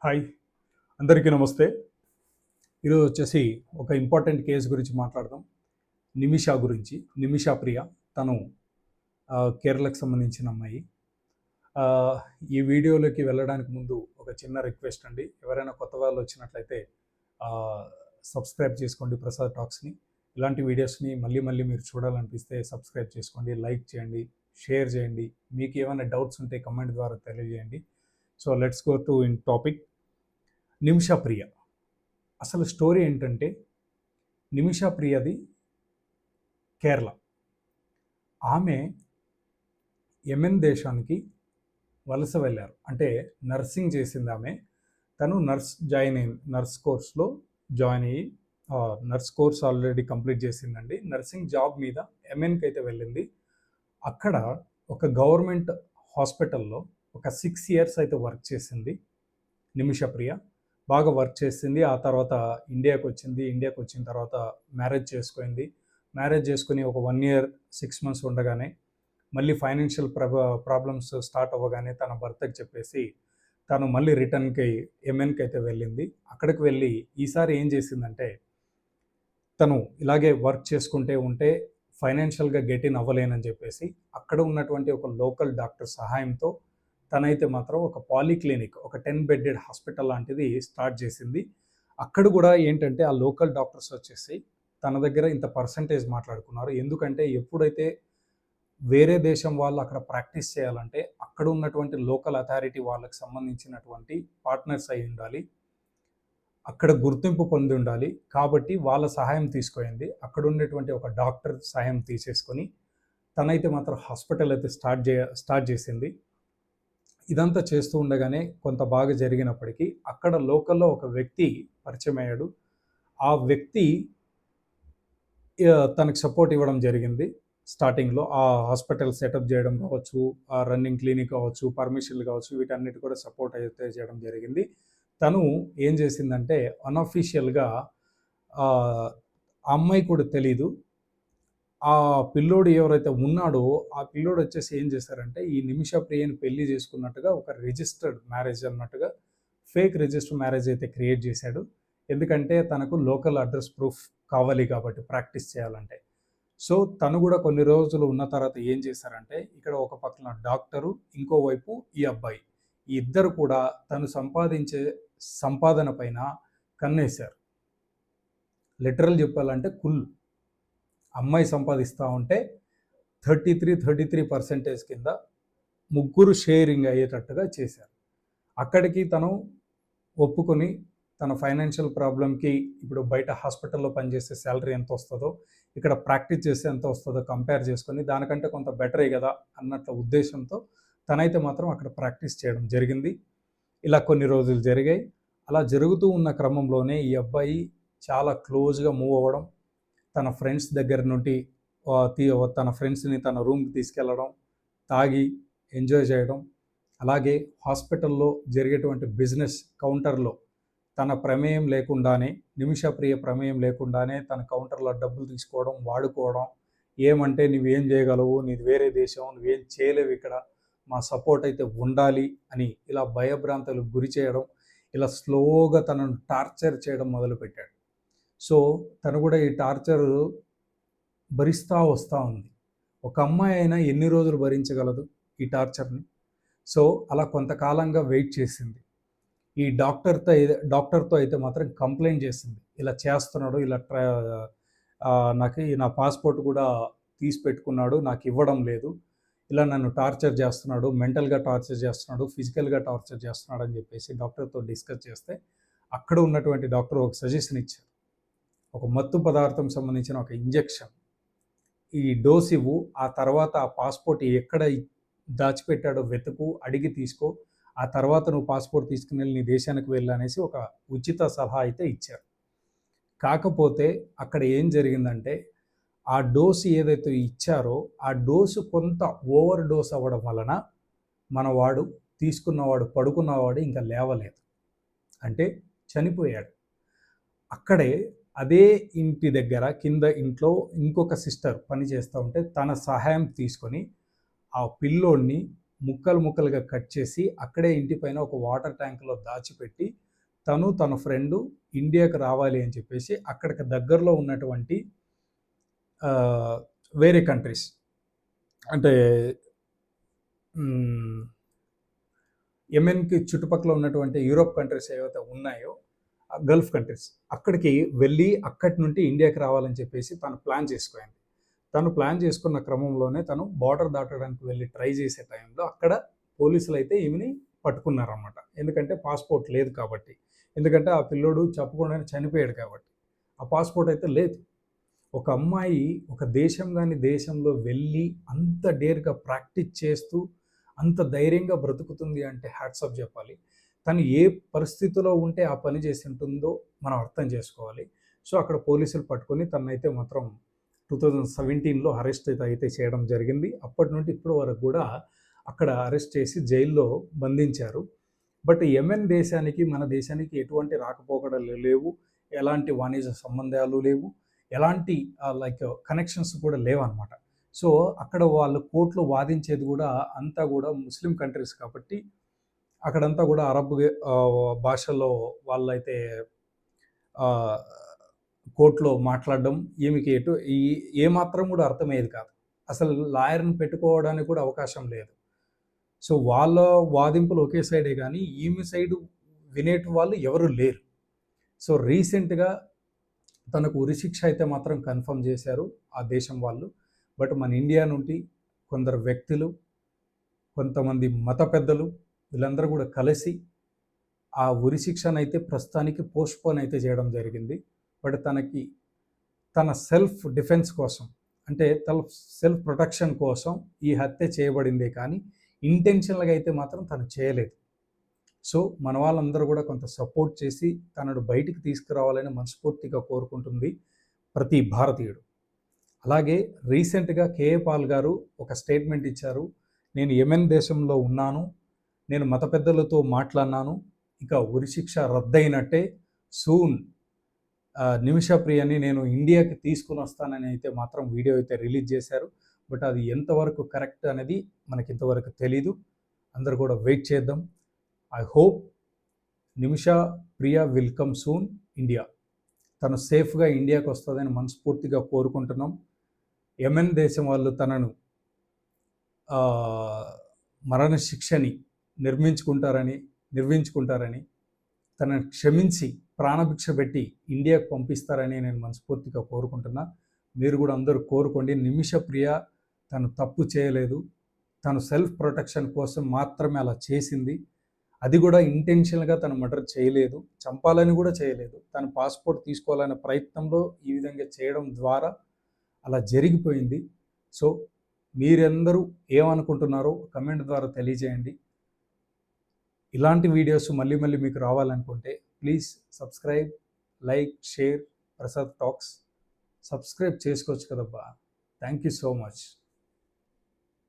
Hi, అందరికీ నమస్తే. ఈరోజు వచ్చేసి ఒక ఇంపార్టెంట్ కేస్ గురించి మాట్లాడదాం. నిమిషా గురించి. నిమిషా ప్రియ. తను కేరళకు సంబంధించిన అమ్మాయి. ఆహ్, ఈ వీడియోలోకి వెళ్ళడానికి ముందు ఒక చిన్న రిక్వెస్ట్ అండి. ఎవరైనా కొత్త వాళ్ళు వచ్చినట్లయితే ఆహ్, సబ్స్క్రైబ్ చేసుకోండి ప్రసాద్ టాక్స్‌ని. ఇలాంటి వీడియోస్‌ని మళ్ళీ మళ్ళీ మీరు చూడాలనిపిస్తే సబ్స్క్రైబ్ చేసుకోండి, లైక్ చేయండి, షేర్ చేయండి. మీకు ఏమైనా డౌట్స్ ఉంటే కమెంట్ ద్వారా తెలియజేయండి. So let's go to in topic. Nimisha Priya. అసలు స్టోరీ ఏంటంటే, నిమిషా ప్రియది కేరళ. ఆమె యెమెన్ దేశానికి వలస వెళ్ళారు. అంటే నర్సింగ్ చేసింది ఆమె. తను నర్స్ కోర్స్‌లో జాయిన్ అయ్యి నర్స్ కోర్స్ ఆల్రెడీ కంప్లీట్ చేసిందండి. నర్సింగ్ జాబ్ మీద యెమెన్‌కి అయితే వెళ్ళింది. అక్కడ ఒక గవర్నమెంట్ హాస్పిటల్‌లో ఒక 6 ఇయర్స్ అయితే వర్క్ చేసింది నిమిషా ప్రియ. బాగా వర్క్ చేసింది. ఆ తర్వాత ఇండియాకి వచ్చింది. ఇండియాకి వచ్చిన తర్వాత మ్యారేజ్ చేసుకుంది. మ్యారేజ్ చేసుకొని ఒక 1 ఇయర్ 6 మంత్స్ ఉండగానే మళ్ళీ ఫైనాన్షియల్ ప్రాబ్లమ్స్ స్టార్ట్ అవ్వగానే తన భర్తకి చెప్పేసి తను మళ్ళీ రిటర్న్‌కి యెమెన్‌కి అయితే వెళ్ళింది. అక్కడికి వెళ్ళి ఈసారి ఏం చేసిందంటే, తను ఇలాగే వర్క్ చేసుకుంటే ఉంటే ఫైనాన్షియల్‌గా గెట్ ఇన్ అవ్వలేనని చెప్పేసి అక్కడ ఉన్నటువంటి ఒక లోకల్ డాక్టర్ సహాయంతో తనైతే మాత్రం ఒక పాలీక్లినిక్, ఒక 10 బెడ్డెడ్ హాస్పిటల్ లాంటిది స్టార్ట్ చేసింది. అక్కడ కూడా ఏంటంటే ఆ లోకల్ డాక్టర్స్ వచ్చేసి తన దగ్గర ఇంత పర్సంటేజ్ మాట్లాడుకున్నారు. ఎందుకంటే ఎప్పుడైతే వేరే దేశం వాళ్ళు అక్కడ ప్రాక్టీస్ చేయాలంటే అక్కడ ఉన్నటువంటి లోకల్ అథారిటీ వాళ్ళకి సంబంధించినటువంటి పార్ట్నర్స్ అయి ఉండాలి. అక్కడ గుర్తింపు పొంది ఉండాలి. కాబట్టి వాళ్ళ సహాయం తీసుకోయింది. అక్కడ ఉండేటువంటి ఒక డాక్టర్ సహాయం తీసేసుకొని తనైతే మాత్రం హాస్పిటల్ అయితే స్టార్ట్ చేసింది. ఇదంతా చేస్తూ ఉండగానే కొంత బాగా జరిగినప్పటికీ అక్కడ లోకల్‌లో ఒక వ్యక్తి పరిచయం అయ్యాడు. ఆ వ్యక్తి తనకి సపోర్ట్ ఇవ్వడం జరిగింది. స్టార్టింగ్‌లో ఆ హాస్పిటల్ సెటప్ చేయడం కావచ్చు, ఆ రన్నింగ్ క్లినిక్ కావచ్చు, పర్మిషన్‌లు కావచ్చు, వీటన్నిటి కూడా సపోర్ట్ అయితే చేయడం జరిగింది. తను ఏం చేసిందంటే అన్‌అఫీషియల్‌గా ఆ అమ్మాయి కూడా తెలీదు. ఆ పిల్లోడు ఎవరైతే ఉన్నాడో, ఆ పిల్లోడు వచ్చేసి ఏం చేశారంటే, ఈ నిమిషా ప్రియని పెళ్లి చేసుకున్నట్టుగా ఒక రిజిస్టర్డ్ మ్యారేజ్ అన్నట్టుగా ఫేక్ రిజిస్టర్ మ్యారేజ్ అయితే క్రియేట్ చేశాడు. ఎందుకంటే తనకు లోకల్ అడ్రెస్ ప్రూఫ్ కావాలి కాబట్టి ప్రాక్టీస్ చేయాలంటే. సో తను కూడా కొన్ని రోజులు ఉన్న తర్వాత ఏం చేశారంటే, ఇక్కడ ఒక పక్కన డాక్టరు, ఇంకోవైపు ఈ అబ్బాయి. ఈ ఇద్దరు కూడా తను సంపాదించే సంపాదన పైన కన్నేశారు. లిటరల్ చెప్పాలంటే అమ్మాయి సంపాదిస్తూ ఉంటే 33% కింద ముగ్గురు షేరింగ్ అయ్యేటట్టుగా చేశారు. అక్కడికి తను ఒప్పుకొని తన ఫైనాన్షియల్ ప్రాబ్లమ్‌కి ఇప్పుడు బయట హాస్పిటల్‌లో పనిచేసే సాలరీ ఎంత వస్తదో, ఇక్కడ ప్రాక్టీస్ చేస్తే ఎంత వస్తదో కంపేర్ చేసుకొని దానికంటే కొంత బెటరే కదా అన్నట్ల ఉద్దేశంతో తనైతే మాత్రం అక్కడ ప్రాక్టీస్ చేయడం జరిగింది. ఇలా కొన్ని రోజులు జరిగాయి. అలా జరుగుతూ ఉన్న క్రమంలోనే ఈ అబ్బాయి చాలా క్లోజ్‌గా మూవ్ అవ్వడం, తన ఫ్రెండ్స్ దగ్గర నుండి తన ఫ్రెండ్స్‌ని తన రూమ్‌కి తీసుకెళ్ళడం, తాగి ఎంజాయ్ చేయడం, అలాగే హాస్పిటల్‌లో జరిగేటువంటి బిజినెస్ కౌంటర్‌లో తన ప్రమేయం లేకుండానే, నిమిషా ప్రియ ప్రమేయం లేకుండానే తన కౌంటర్‌లో డబ్బులు తీసుకోవడం, వాడుకోవడం, ఏమంటే "నువ్వేం చేయగలవు? నీది వేరే దేశం, నువ్వేం చేయలేవు ఇక్కడ, మా సపోర్ట్ అయితే ఉండాలి" అని ఇలా భయభ్రాంతులకు గురి చేయడం, ఇలా స్లోగా తనను టార్చర్ చేయడం మొదలుపెట్టాడు. సో తను కూడా ఈ టార్చర్ భరిస్తా వస్తూ ఉంది. ఒక అమ్మాయి అయినా ఎన్ని రోజులు భరించగలదు ఈ టార్చర్‌ని? సో అలా కొంతకాలంగా వెయిట్ చేసింది. ఈ డాక్టర్‌తో అయితే మాత్రం కంప్లెయింట్ చేసింది. ఇలా చేస్తున్నాడు, ఇలా నాకు నా పాస్‌పోర్ట్ కూడా తీసి పెట్టుకున్నాడు, నాకు ఇవ్వడం లేదు. ఇలా నన్ను టార్చర్ చేస్తున్నాడు, మెంటల్‌గా టార్చర్ చేస్తున్నాడు, ఫిజికల్‌గా టార్చర్ చేస్తున్నాడు అని చెప్పేసి డాక్టర్‌తో డిస్కస్ చేస్తే అక్కడ ఉన్నటువంటి డాక్టర్ ఒక సజెషన్ ఇచ్చారు. ఒక మత్తు పదార్థం సంబంధించిన ఒక ఇంజెక్షన్, ఈ డోస్ ఇవ్వు, ఆ తర్వాత ఆ పాస్‌పోర్ట్ ఎక్కడ దాచిపెట్టాడో వెతుకు, అడిగి తీసుకో, ఆ తర్వాత నువ్వు పాస్‌పోర్ట్ తీసుకుని నీ దేశానికి వెళ్ళు అనేసి ఒక ఉచిత సలహా అయితే ఇచ్చారు. కాకపోతే అక్కడ ఏం జరిగిందంటే, ఆ డోస్ ఏదైతే ఇచ్చారో ఆ డోసు కొంత ఓవర్ డోస్ అవ్వడం వలన మనవాడు తీసుకున్నవాడు పడుకున్నవాడు ఇంకా లేవలేదు. అంటే చనిపోయాడు. అక్కడే అదే ఇంటి దగ్గర కింద ఇంట్లో ఇంకొక సిస్టర్ పని చేస్తూ ఉంటే తన సహాయం తీసుకొని ఆ పిల్లోడిని ముక్కలుగా కట్ చేసి అక్కడే ఇంటి పైన ఒక వాటర్ ట్యాంక్‌లో దాచిపెట్టి తన ఫ్రెండు ఇండియాకి రావాలి అని చెప్పేసి అక్కడికి దగ్గరలో ఉన్నటువంటి వేరే కంట్రీస్ అంటే యెమెన్‌కి చుట్టుపక్కల ఉన్నటువంటి యూరోప్ కంట్రీస్ ఏవైతే ఉన్నాయో గల్ఫ్ కంట్రీస్ అక్కడికి వెళ్ళి అక్కడి నుండి ఇండియాకి రావాలని చెప్పేసి తను ప్లాన్ చేసుకోయింది. తను ప్లాన్ చేసుకున్న క్రమంలోనే తను బార్డర్ దాటడానికి వెళ్ళి ట్రై చేసే టైంలో అక్కడ పోలీసులు అయితే ఈమెని పట్టుకున్నారన్నమాట. ఎందుకంటే పాస్‌పోర్ట్ లేదు కాబట్టి. ఎందుకంటే ఆ పిల్లోడు చెప్పకుండానే చనిపోయాడు కాబట్టి. ఆ పాస్‌పోర్ట్ అయితే లేదు. ఒక అమ్మాయి ఒక దేశం గాని దేశంలో వెళ్ళి అంత డేర్‌గా ప్రాక్టీస్ చేస్తూ అంత ధైర్యంగా బ్రతుకుతుంది అంటే హ్యాట్స్ ఆఫ్ చెప్పాలి. తను ఏ పరిస్థితిలో ఉంటే ఆ పని చేసి ఉంటుందో మనం అర్థం చేసుకోవాలి. సో, అక్కడ పోలీసులు పట్టుకొని తననైతే మాత్రం 2017లో అరెస్ట్ అయితే చేయడం జరిగింది. అప్పటి నుండి ఇప్పటి వరకు కూడా అక్కడ అరెస్ట్ చేసి జైల్లో బంధించారు. బట్ యెమెన్ దేశానికి మన దేశానికి ఎటువంటి రాకపోకడాలు లేవు. ఎలాంటి వాణిజ్య సంబంధాలు లేవు. ఎలాంటి లైక్ కనెక్షన్స్ కూడా లేవన్నమాట. సో, అక్కడ వాళ్ళు కోర్ట్‌లో వాదించేది కూడా అంతా కూడా ముస్లిం కంట్రీస్ కాబట్టి అక్కడంతా కూడా అరబ్ భాషలో వాళ్ళైతే ఆహ్, కోర్ట్‌లో మాట్లాడడం ఈమెకి ఏమాత్రం కూడా అర్థమయ్యేది కాదు. అసలు లాయర్‌ని పెట్టుకోవడానికి కూడా అవకాశం లేదు. సో, వాళ్ళ వాదింపులు ఒకే సైడే గానీ, ఈమె సైడు వినేటి వాళ్ళు ఎవరు లేరు. సో, రీసెంట్‌గా తనకు ఉరిశిక్ష అయితే మాత్రం కన్ఫర్మ్ చేశారు ఆ దేశం వాళ్ళు. బట్ మన ఇండియా నుండి కొందరు వ్యక్తులు, కొంతమంది మత పెద్దలు వీళ్ళందరూ కూడా కలిసి ఆ ఉరిశిక్షనైతే ప్రస్తుతానికి పోస్ట్‌పోన్ అయితే చేయడం జరిగింది. బట్ తన సెల్ఫ్ డిఫెన్స్ కోసం అంటే సెల్ఫ్ ప్రొటెక్షన్ కోసం ఈ హత్య చేయబడిందే కానీ ఇంటెన్షనల్‌గా అయితే మాత్రం తను చేయలేదు. సో, మన వాళ్ళందరూ కూడా కొంత సపోర్ట్ చేసి తనను బయటికి తీసుకురావాలని మనస్ఫూర్తిగా కోరుకుంటుంది ప్రతి భారతీయుడు. అలాగే రీసెంట్‌గా కేఏ పాల్ గారు ఒక స్టేట్మెంట్ ఇచ్చారు. నేను యెమెన్ దేశంలో ఉన్నాను. నేను మత పెద్దలతో మాట్లాడినాను. ఇక ఉరిశిక్ష రద్దయినట్టే. సూన్ నిమిషా ప్రియని నేను ఇండియాకి తీసుకొని వస్తానని అయితే మాత్రం వీడియో అయితే రిలీజ్ చేశారు. బట్ అది ఎంతవరకు కరెక్ట్ అనేది మనకి ఇంతవరకు తెలీదు. అందరూ కూడా వెయిట్ చేద్దాం. I hope Nimisha Priya will come soon India. తను సేఫ్‌గా ఇండియాకి వస్తదని మనస్ఫూర్తిగా కోరుకుంటున్నాం. యెమెన్ దేశం వాళ్ళు తనను మరణ శిక్షని నిర్వించుకుంటారని తనను క్షమించి ప్రాణభిక్ష పెట్టి ఇండియాకు పంపిస్తారని నేను మనస్ఫూర్తిగా కోరుకుంటున్నా. మీరు కూడా అందరూ కోరుకోండి. నిమిష ప్రియ తను తప్పు చేయలేదు. తను సెల్ఫ్ ప్రొటెక్షన్ కోసం మాత్రమే అలా చేసింది. అది కూడా ఇంటెన్షనల్‌గా తను మర్డర్ చేయలేదు. చంపాలని కూడా చేయలేదు. తను పాస్‌పోర్ట్ తీసుకోవాలనే ప్రయత్నంలో ఈ విధంగా చేయడం ద్వారా అలా జరిగిపోయింది. సో, మీరందరూ ఏమనుకుంటున్నారో కమెంట్ ద్వారా తెలియజేయండి. ఇలాంటి వీడియోస్ మళ్ళీ మళ్ళీ మీకు రావాలనుకుంటే please subscribe, like, share Prasad talks. Subscribe చేసుకోవచ్చు కదబ్బా. Thank you so much.